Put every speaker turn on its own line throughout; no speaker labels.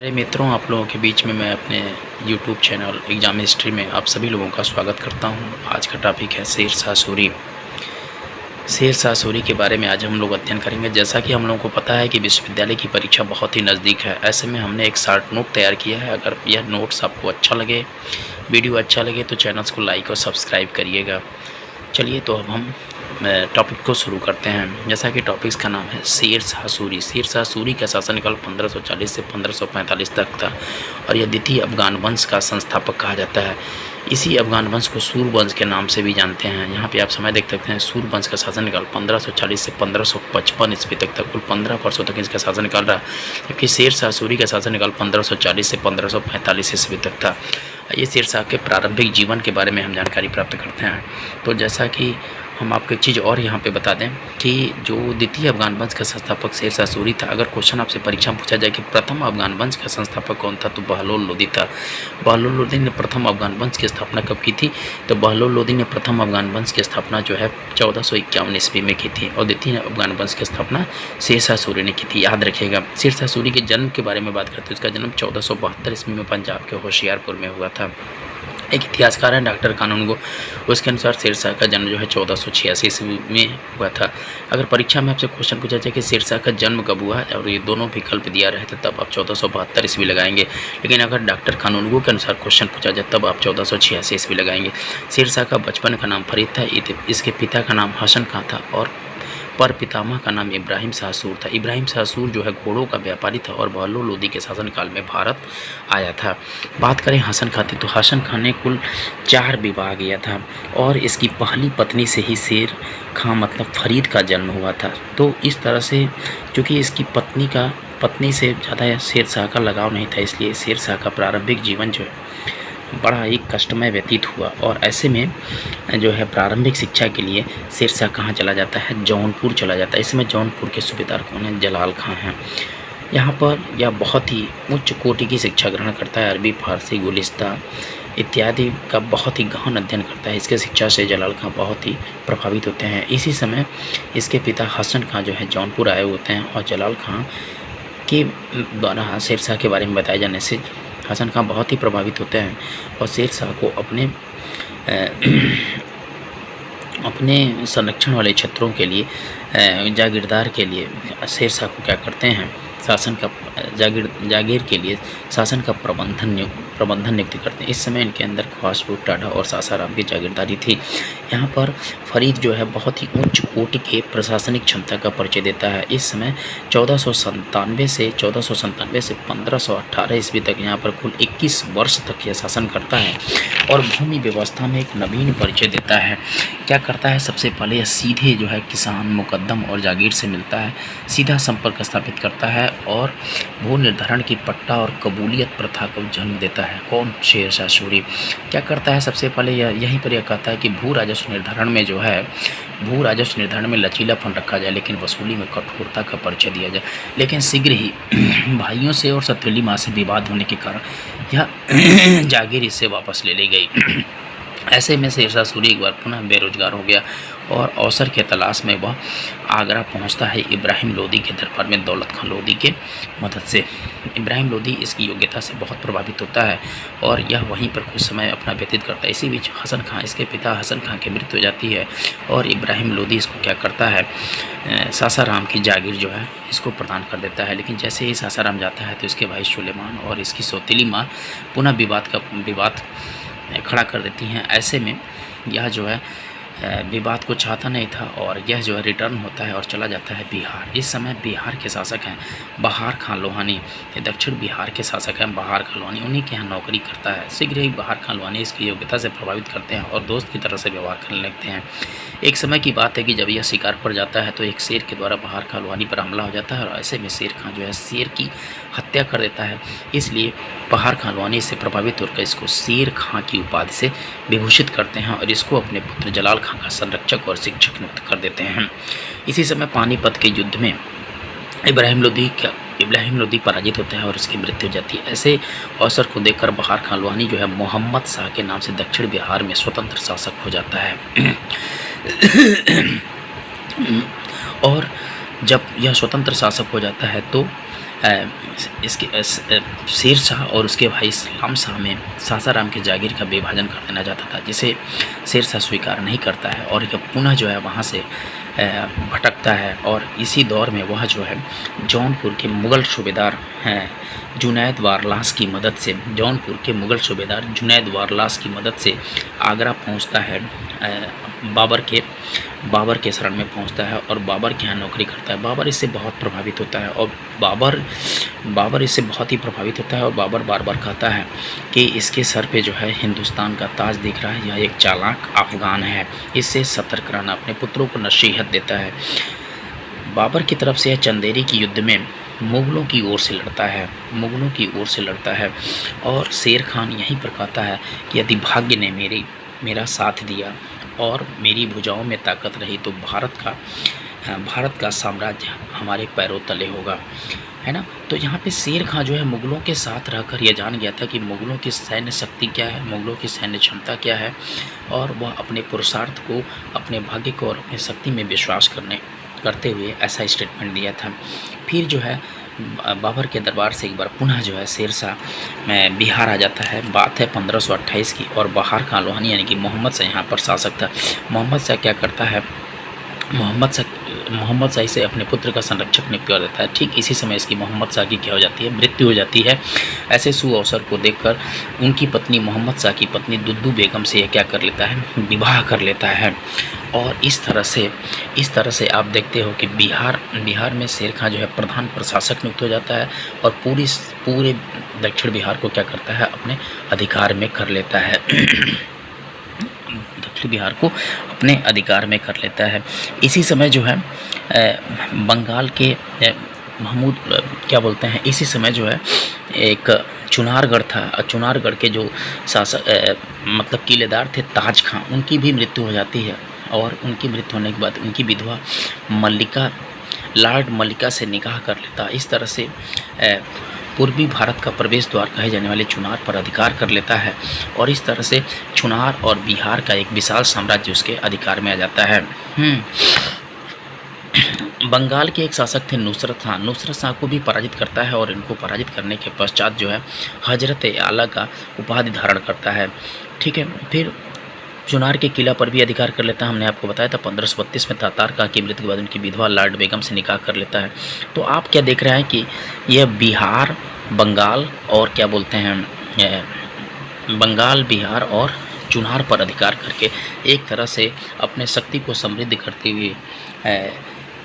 मेरे मित्रों, आप लोगों के बीच में मैं अपने यूट्यूब चैनल एग्ज़ाम हिस्ट्री में आप सभी लोगों का स्वागत करता हूं। आज का टॉपिक है शेर शाह सूरी। शेर शाह सूरी के बारे में आज हम लोग अध्ययन करेंगे। जैसा कि हम लोगों को पता है कि विश्वविद्यालय की परीक्षा बहुत ही नज़दीक है, ऐसे में हमने एक शॉर्ट नोट तैयार किया है। अगर यह नोट्स आपको अच्छा लगे, वीडियो अच्छा लगे तो चैनल्स को लाइक और सब्सक्राइब करिएगा। चलिए तो अब हम टॉपिक को शुरू करते हैं। जैसा कि टॉपिक्स का नाम है शेर शाह सूरी। शेर शाह सूरी का शासनकाल 1540 से 1545 तक था और यह द्वितीय अफगान वंश का संस्थापक कहा जाता है। इसी अफगान वंश को सूर वंश के नाम से भी जानते हैं। यहाँ पे आप समय देख सकते हैं, सूर वंश का शासनकाल 1540 से 1555 ईस्वी तक था। कुल 15 वर्षों तक इसका शासनकाल रहा, जबकि शेर शाह सूरी का शासनकाल 1540 से 1545 ईस्वी तक था। ये शेर शाह के प्रारंभिक जीवन के बारे में हम जानकारी प्राप्त करते हैं। तो जैसा कि हम आपको एक चीज़ और यहाँ पे बता दें कि जो द्वितीय अफगान वंश का संस्थापक शेर शाह सूरी था, अगर क्वेश्चन आपसे परीक्षा में पूछा जाए कि प्रथम अफगान वंश का संस्थापक कौन था, तो बहलोल लोदी था। बहलोल लोदी ने प्रथम अफगान वंश की स्थापना कब की थी? तो बहलोल लोदी ने प्रथम अफगान वंश की स्थापना जो है 1451 ईस्वी में की थी और द्वितीय अफगान वंश की स्थापना शेर शाह सूरी ने की थी। याद रखिएगा। शेर शाह सूरी के जन्म के बारे में बात करते हैं। उसका जन्म 1472 ईस्वी में पंजाब के होशियारपुर में हुआ था। एक इतिहासकार है डॉक्टर कानूनगो, उसके अनुसार शेर शाह का जन्म जो है 1486 ईस्वी में हुआ था। अगर परीक्षा में आपसे क्वेश्चन पूछा जाए कि शेर शाह का जन्म कब हुआ और ये दोनों विकल्प दिया रहे थे, तब आप 1472 ईस्वी लगाएंगे। लेकिन अगर डॉक्टर कानूनगो के अनुसार क्वेश्चन पूछा जाए तब आप 1486 ईस्वी लगाएंगे। शेर शाह का बचपन का नाम फरीद था। इसके पिता का नाम हसन खां था और पर पितामह का नाम इब्राहिम शाह सूर था। इब्राहिम शाह सूर जो है घोड़ों का व्यापारी था और बहलोल लोदी के शासनकाल में भारत आया था। बात करें हसन खां की, तो हसन खां ने कुल 4 विवाह किया था और इसकी पहली पत्नी से ही शेर खां मतलब फरीद का जन्म हुआ था। तो इस तरह से चूँकि इसकी पत्नी से ज़्यादा शेर शाह का लगाव नहीं था, इसलिए शेर शाह का प्रारंभिक जीवन जो है बड़ा ही कष्टमय व्यतीत हुआ। और ऐसे में जो है प्रारंभिक शिक्षा के लिए शेर शाह कहाँ चला जाता है? जौनपुर चला जाता है। इस समय जौनपुर के सूबेदार कौन है? जलाल खां हैं। यहाँ पर यह बहुत ही उच्च कोटि की शिक्षा ग्रहण करता है। अरबी, फारसी, गुलिस्ता इत्यादि का बहुत ही गहन अध्ययन करता है। इसके शिक्षा से जलाल खां बहुत ही प्रभावित होते हैं। इसी समय इसके पिता हसन खां जो है जौनपुर आए होते हैं और जलाल खां के द्वारा शेर शाह के बारे में बताए जाने से हसन खां बहुत ही प्रभावित होते हैं और शेर शाह को अपने संरक्षण वाले क्षेत्रों के लिए जागीरदार के लिए शेर शाह को क्या करते हैं, शासन का जागीर के लिए शासन का प्रबंधन नियुक्त करते हैं। इस समय इनके अंदर ख्वासपुर, टाढ़ा और सासाराम की जागीरदारी थी। यहाँ पर फरीद जो है बहुत ही उच्च कोटि के प्रशासनिक क्षमता का परिचय देता है। इस समय 1497 से 1518 ईस्वी तक यहाँ पर कुल 21 वर्ष तक यह शासन करता है और भूमि व्यवस्था में एक नवीन परिचय देता है। क्या करता है? सबसे पहले यह सीधे जो है किसान, मुकद्दम और जागीर से मिलता है, सीधा संपर्क स्थापित करता है और भू निर्धारण की पट्टा और कबूलियत प्रथा को जन्म देता है। कौन? शेर शाह सूरी। क्या करता है? सबसे पहले यहीं पर यह कहता है कि भू राजस्व निर्धारण में लचीलापन रखा जाए, लेकिन वसूली में कठोरता का परिचय दिया जाए। लेकिन शीघ्र ही भाइयों से और सतवेली माँ से विवाद होने के कारण यह जागीर इससे वापस ले ली गई। ऐसे में शेर शाह सूरी एक बार पुनः बेरोजगार हो गया और अवसर के तलाश में वह आगरा पहुंचता है इब्राहिम लोदी के दरबार में दौलत खां लोदी के मदद से। इब्राहिम लोदी इसकी योग्यता से बहुत प्रभावित होता है और यह वहीं पर कुछ समय अपना व्यतीत करता है। इसी बीच हसन खां, इसके पिता हसन खां की मृत्यु हो जाती है और इब्राहिम लोदी इसको क्या करता है, सासाराम की जागीर जो है इसको प्रदान कर देता है। लेकिन जैसे ही सासाराम जाता है तो इसके भाई सुलेमान और इसकी सौतेली माँ पुनः विवाद खड़ा कर देती हैं। ऐसे में यह जो है विवाद को चाहता नहीं था और यह जो है रिटर्न होता है और चला जाता है बिहार। इस समय बिहार के शासक हैं बहार खां लोहानी। ये दक्षिण बिहार के शासक हैं बहार खां लोहानी, उन्हीं के यहाँ नौकरी करता है। शीघ्र ही बहार खां लोहानी इसकी योग्यता से प्रभावित करते हैं और दोस्त की तरह से व्यवहार करने लगते हैं। एक समय की बात है कि जब यह शिकार पर जाता है तो एक शेर के द्वारा बहार खां लोहानी पर हमला हो जाता है और ऐसे में शेर खां जो है शेर की हत्या कर देता है। इसलिए बहार खां लोहानी से प्रभावित होकर इसको शेर खां की उपाधि से विभूषित करते हैं और इसको अपने पुत्र जलाल खां का संरक्षक और शिक्षक नियुक्त कर देते हैं। इसी समय पानीपत के युद्ध में इब्राहिम लोदी पराजित होता है और उसकी मृत्यु हो जाती है। ऐसे अवसर को देखकर बहार खां लोहानी जो है मोहम्मद शाह के नाम से दक्षिण बिहार में स्वतंत्र शासक हो जाता है। और जब यह स्वतंत्र शासक हो जाता है तो इसके शेर शाह और उसके भाई इस्लाम शाह में सासाराम के जागीर का विभाजन कर देना चाहता था, जिसे शेर शाह स्वीकार नहीं करता है और यह पुनः जो है वहाँ से भटकता है। और इसी दौर में वह जो है जौनपुर के मुग़ल सूबेदार हैं जुनैद वारलास की मदद से, जौनपुर के मुग़ल सूबेदार जुनैद वारलास की मदद से आगरा पहुंचता है, बाबर के शरण में पहुंचता है और बाबर के यहाँ नौकरी करता है। बाबर इससे बहुत प्रभावित होता है और बाबर इससे बहुत ही प्रभावित होता है और बाबर बार बार कहता है कि इसके सर पे जो है हिंदुस्तान का ताज दिख रहा है, यह एक चालाक अफ़गान है, इससे सतर्क रहना। अपने पुत्रों को नसीहत देता है। बाबर की तरफ से यह चंदेरी की युद्ध में मुग़लों की ओर से लड़ता है और शेर खान यहीं पर कहता है कि यदि भाग्य ने मेरा साथ दिया और मेरी भुजाओं में ताकत रही तो भारत का साम्राज्य हमारे पैरों तले होगा, है ना। तो यहाँ पे शेर खान जो है मुग़लों के साथ रहकर यह जान गया था कि मुग़लों की सैन्य शक्ति क्या है, मुग़लों की सैन्य क्षमता क्या है, और वह अपने पुरुषार्थ को, अपने भाग्य को और अपनी शक्ति में विश्वास करते हुए ऐसा स्टेटमेंट दिया था। फिर जो है बाबर के दरबार से एक बार पुनः जो है शेर शाह में बिहार आ जाता है। बात है 1528 की और बहार का लोहानी यानी कि मोहम्मद शाह यहाँ पर शासक था। मोहम्मद शाह क्या करता है, मोहम्मद शाह से अपने पुत्र का संरक्षक नियुक्त कर देता है। ठीक इसी समय इसकी मोहम्मद शाह की क्या हो जाती है, मृत्यु हो जाती है। ऐसे सुअवसर को देखकर उनकी पत्नी मोहम्मद शाह की पत्नी दुद्दू बेगम से यह क्या कर लेता है, विवाह कर लेता है। और इस तरह से आप देखते हो कि बिहार में शेर खां जो है प्रधान प्रशासक नियुक्त हो जाता है और पूरे दक्षिण बिहार को क्या करता है, अपने अधिकार में कर लेता है। दक्षिण बिहार को अपने अधिकार में कर लेता है। इसी समय जो है बंगाल के महमूद क्या बोलते हैं, इसी समय जो है एक चुनारगढ़ था। चुनारगढ़ के जो शासक मतलब किलेदार थे ताज खां, उनकी भी मृत्यु हो जाती है। और उनकी मृत्यु होने के बाद उनकी विधवा लॉर्ड मल्लिका से निकाह कर लेता। इस तरह से पूर्वी भारत का प्रवेश द्वार कहे जाने वाले चुनार पर अधिकार कर लेता है और इस तरह से चुनार और बिहार का एक विशाल साम्राज्य उसके अधिकार में आ जाता है। बंगाल के एक शासक थे नुसरत खां। नुसरत शाह को भी पराजित करता है और इनको पराजित करने के पश्चात जो है हजरत आला का उपाधि धारण करता है। ठीक है, फिर चुनार के किला पर भी अधिकार कर लेता है। हमने आपको बताया था 1532 में तातार खां की मृत्यु के बाद उनकी विधवा लॉर्ड बेगम से निकाह कर लेता है। तो आप क्या देख रहे हैं कि यह बिहार, बंगाल और क्या बोलते हैं बंगाल, बिहार और चुनार पर अधिकार करके एक तरह से अपने शक्ति को समृद्ध करते हुए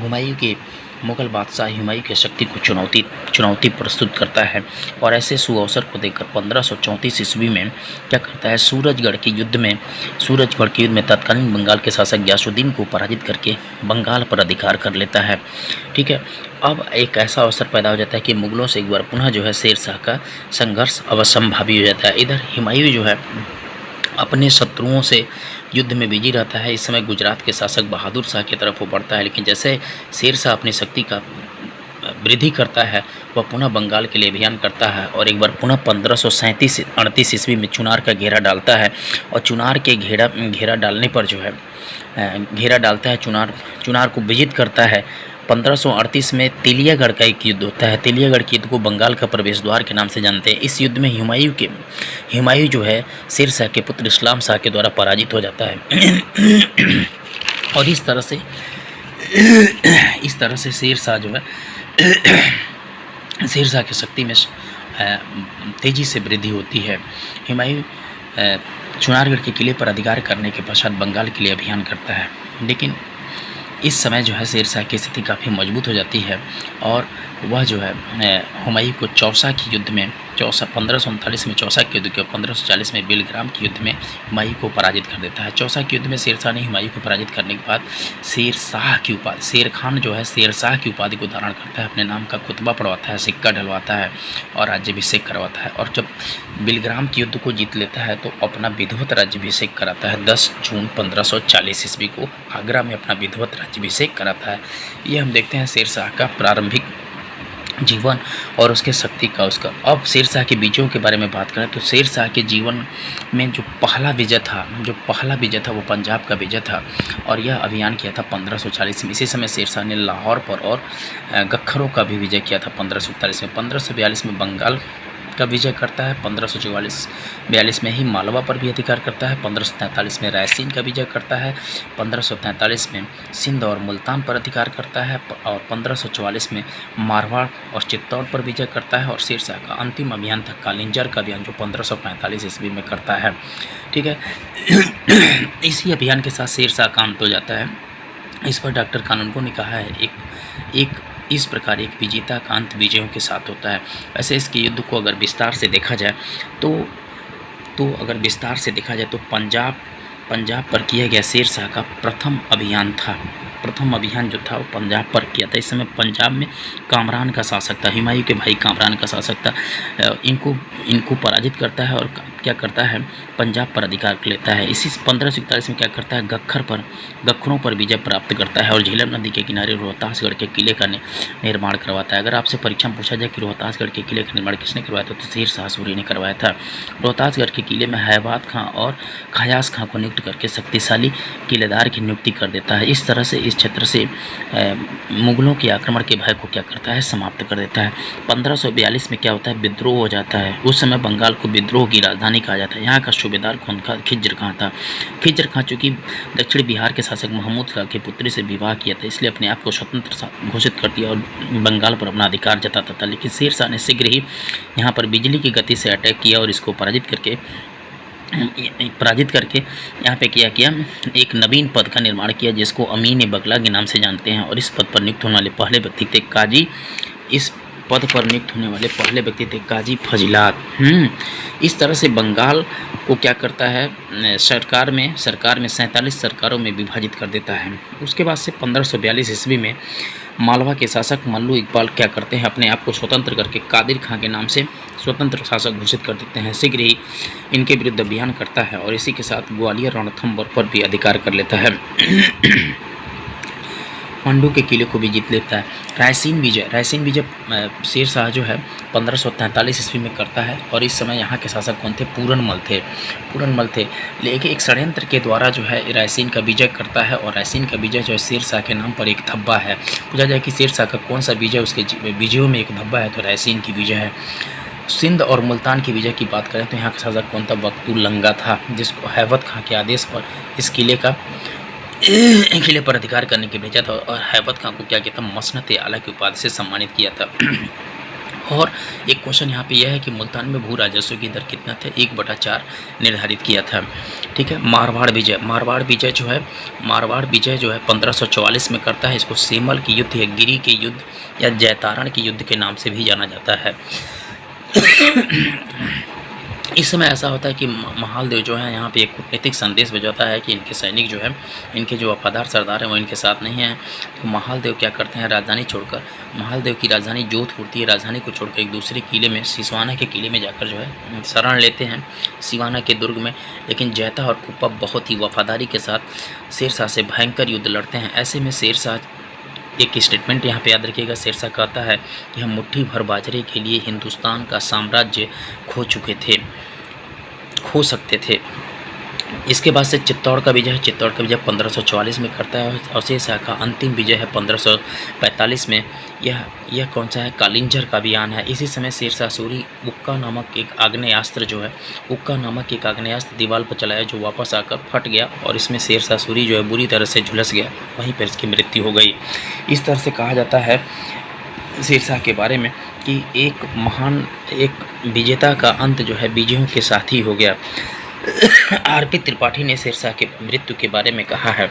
हुमायूं के मुग़ल बादशाह हुमायूं की शक्ति को चुनौती प्रस्तुत करता है। और ऐसे सुअवसर को देखकर 1534 ईस्वी में क्या करता है, सूरजगढ़ के युद्ध में तत्कालीन बंगाल के शासक गयासुद्दीन को पराजित करके बंगाल पर अधिकार कर लेता है। ठीक है, अब एक ऐसा अवसर पैदा हो जाता है कि मुग़लों से एक बार पुनः जो है शेर शाह का संघर्ष अवश्यंभावी हो जाता है। इधर हुमायूं जो है अपने शत्रुओं से युद्ध में बिजी रहता है। इस समय गुजरात के शासक बहादुर शाह की तरफ वो बढ़ता है, लेकिन जैसे शेर शाह अपनी शक्ति का वृद्धि करता है वह पुनः बंगाल के लिए अभियान करता है और एक बार पुनः 1537-38 ईस्वी में चुनार का घेरा डालता है। और चुनार के घेरा डालने पर जो है घेरा डालता है, चुनार को विजित करता है। 1538 में तेलियागढ़ का एक युद्ध होता है। तेलियागढ़ के युद्ध को बंगाल का प्रवेश द्वार के नाम से जानते हैं। इस युद्ध में हुमायूं जो है शेर शाह के पुत्र इस्लाम शाह के द्वारा पराजित हो जाता है। और इस तरह से शेर शाह जो है शेर शाह की शक्ति में तेज़ी से वृद्धि होती है। हुमायूं चुनारगढ़ के किले पर अधिकार करने के पश्चात बंगाल के लिए अभियान करता है, लेकिन इस समय जो है शेर शाह की स्थिति काफ़ी मजबूत हो जाती है और वह जो है हुमायूं को चौसा के युद्ध में 1539 में चौसा के युद्ध के 1540 में बिलग्राम के युद्ध में हुमायूं को पराजित कर देता है। चौसा के युद्ध में शेर शाह ने हुमायूं को पराजित करने के बाद शेर खान जो है शेर शाह की उपाधि को धारण करता है, अपने नाम का खुतबा पढ़वाता है, सिक्का डलवाता है और राज्याभिषेक करवाता है। और जब बिलग्राम के युद्ध को जीत लेता है तो अपना विधिवत राज्याभिषेक कराता है। 10 जून 1540 ईस्वी को आगरा में अपना विधिवत राज्याभिषेक कराता है। ये हम देखते हैं शेर शाह का जीवन और उसके शक्ति का उसका। अब शेरशाह के विजयों के बारे में बात करें तो शेरशाह के जीवन में जो पहला विजय था वो पंजाब का विजय था और यह अभियान किया था 1540 में। इसी समय शेरशाह ने लाहौर पर और गखरों का भी विजय किया था 1541 में। 1542 में बंगाल का विजय करता है। 1544-42 में ही मालवा पर भी अधिकार करता है। 1543 में रायसीन का विजय करता है। 1543 में सिंध और मुल्तान पर अधिकार करता है और 1544 में मारवाड़ और चित्तौड़ पर विजय करता है। और शेरशाह का अंतिम अभियान था कालिंजर का अभियान जो 1545 ईस्वी में करता है। ठीक है। इसी अभियान के साथ शेरशाह का अंत हो जाता है। इस पर डॉक्टर कानूनगो ने कहा है एक इस प्रकार एक विजेता का अंत विजयों के साथ होता है। वैसे इसके युद्ध को अगर विस्तार से देखा जाए तो पंजाब पर किया गया शेरशाह का प्रथम अभियान था। प्रथम अभियान जो था वो पंजाब पर किया था। इस समय पंजाब में कामरान का शासक था, हुमायूं के भाई कामरान का शासक था। इनको पराजित करता है और क्या करता है, पंजाब पर अधिकार लेता है। इसी 1541 में क्या करता है, गखरों पर विजय प्राप्त करता है और झेलम नदी के किनारे रोहतासगढ़ के किले का निर्माण करवाता है। अगर आपसे परीक्षा में पूछा जाए कि रोहतासगढ़ के किले का निर्माण किसने करवाया था, तो शेरशाह सूरी ने करवाया था। रोहतासगढ़ के किले में हैबात खां और खयास खां को नियुक्त करके शक्तिशाली किलेदार की नियुक्ति कर देता है। इस तरह से इस क्षेत्र से मुगलों के आक्रमण के भय को क्या करता है, समाप्त कर देता है। 1542 में क्या होता है, विद्रोह हो जाता है। उस समय बंगाल को विद्रोह की राजधानी कहा जाता है। यहाँ का सूबेदार कौन था, खिज्र खां था। खिज्र खां चूँकि दक्षिण बिहार के शासक महमूद खां की पुत्री से विवाह किया था, इसलिए अपने आप को स्वतंत्र घोषित कर दिया और बंगाल पर अपना अधिकार जताता था। लेकिन शेरशाह ने शीघ्र ही यहाँ पर बिजली की गति से अटैक किया और इसको पराजित करके यहाँ पे क्या किया, एक नवीन पद का निर्माण किया जिसको अमीन बगला के नाम से जानते हैं। और इस पद पर नियुक्त होने वाले पहले व्यक्ति थे काजी फजिलात। इस तरह से बंगाल को क्या करता है, सरकार में 47 सरकारों में विभाजित कर देता है। उसके बाद से 1542 ईस्वी में मालवा के शासक मल्लू इकबाल क्या करते हैं, अपने आप को स्वतंत्र करके कादिर खां के नाम से स्वतंत्र शासक घोषित कर देते हैं। शीघ्र ही इनके विरुद्ध अभियान करता है और इसी के साथ ग्वालियर रणथंभौर पर भी अधिकार कर लेता है। मंडू के किले को भी जीत लेता है। रायसीन विजय शेरशाह जो है 1543 ईस्वी में करता है और इस समय यहाँ के शासक कौन थे, पूरनमल थे। लेकिन एक षड्यंत्र के द्वारा जो है रायसीन का विजय करता है और रायसीन का विजय जो है शेरशाह के नाम पर एक धब्बा है। पूछा जाए कि शेरशाह का कौन सा विजय, उसके विजयों में एक धब्बा है तो रायसीन की विजय है। सिंध और मुल्तान की विजय की बात करें तो यहाँ का शासक कौन था, बख्तुल लंगा था, जिसको हैबत खां के आदेश पर इस किले पर अधिकार करने के भेजा था और हैबत खां को क्या किया था, मसनत आला की उपाधि से सम्मानित किया था। और एक क्वेश्चन यहाँ पे यह है कि मुल्तान में भू राजस्व की दर कितना था, 1/4 निर्धारित किया था। ठीक है। मारवाड़ विजय जो है 1544 में करता है। इसको सेमल के युद्ध या गिरी के युद्ध या जैतारण के युद्ध के नाम से भी जाना जाता है। इस समय ऐसा होता है कि महालदेव जो है यहाँ पे एक कूटनीतिक संदेश भिजवाता है कि इनके सैनिक जो है, इनके जो वफादार सरदार हैं वो इनके साथ नहीं हैं। तो महालदेव क्या करते हैं, महालदेव की राजधानी जोधपुर थी, राजधानी को छोड़कर एक दूसरे किले में, सिसवाना के किले में जाकर जो है शरण लेते हैं, सिवाना के दुर्ग में। लेकिन जैता और कुप्पा बहुत ही वफादारी के साथ शेरशाह से भयंकर युद्ध लड़ते हैं। ऐसे में शेरशाह, एक स्टेटमेंट यहाँ पे याद रखिएगा, शेरशाह कहता है कि हम मुट्ठी भर बाजरे के लिए हिंदुस्तान का साम्राज्य खो सकते थे। इसके बाद से चित्तौड़ का विजय 1544 में करता है और शेरशाह का अंतिम विजय है 1545 में। यह कौन सा है, कालिंजर का अभियान है। इसी समय शेरशाह सूरी उक्का नामक एक आग्नेयास्त्र दीवार पर चलाया जो वापस आकर फट गया और इसमें शेरशाह सूरी जो है बुरी तरह से झुलस गया, वहीं पर इसकी मृत्यु हो गई। इस तरह से कहा जाता है शेरशाह के बारे में कि एक विजेता का अंत जो है विजयों के साथ ही हो गया। आर.पी. त्रिपाठी ने शेरशाह के मृत्यु के बारे में कहा है,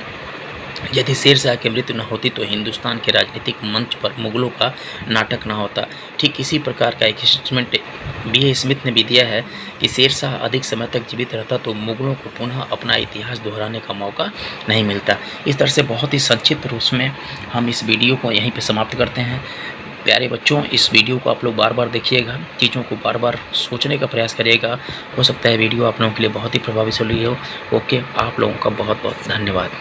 यदि शेरशाह की मृत्यु न होती तो हिंदुस्तान के राजनीतिक मंच पर मुगलों का नाटक न होता। ठीक इसी प्रकार का एक स्टेटमेंट B.A. स्मिथ ने भी दिया है कि शेरशाह अधिक समय तक जीवित रहता तो मुगलों को पुनः अपना इतिहास दोहराने का मौका नहीं मिलता। इस तरह से बहुत ही संक्षिप्त रूप में हम इस वीडियो को यहीं पर समाप्त करते हैं। प्यारे बच्चों, इस वीडियो को आप लोग बार बार देखिएगा, चीज़ों को बार बार सोचने का प्रयास करिएगा। हो सकता है वीडियो आप लोगों के लिए बहुत ही प्रभावी हो। ओके, आप लोगों का बहुत बहुत धन्यवाद।